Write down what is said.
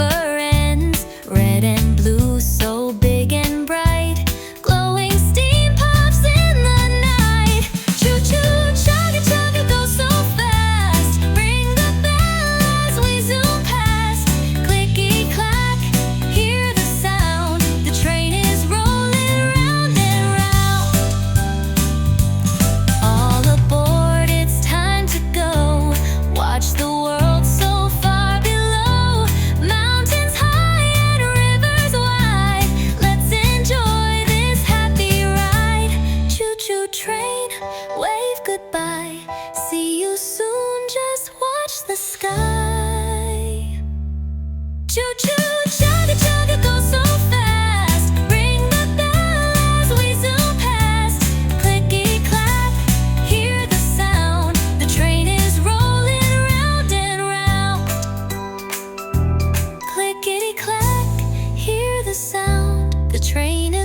never ends. Red and blue, so big and bright. Glowing steam puffs in the night. Choo-choo, chugga-chugga, go so fast. Ring the bell as we zoom past. Clickety-clack, hear the sound. The train is rolling round and round. All aboard, it's time to go. Watch the world so far below. Mountains high and rivers wide. Let's enjoy this happy ride. Choo-choo train, wave goodbye. See you soon, just watch the sky. Choo-choo, chugga-chugga, go so fast. Ring the bell as we zoom past. Clickety-clack, hear the sound. The train is rolling round and round. Clickety-clack, hear the sound. The train is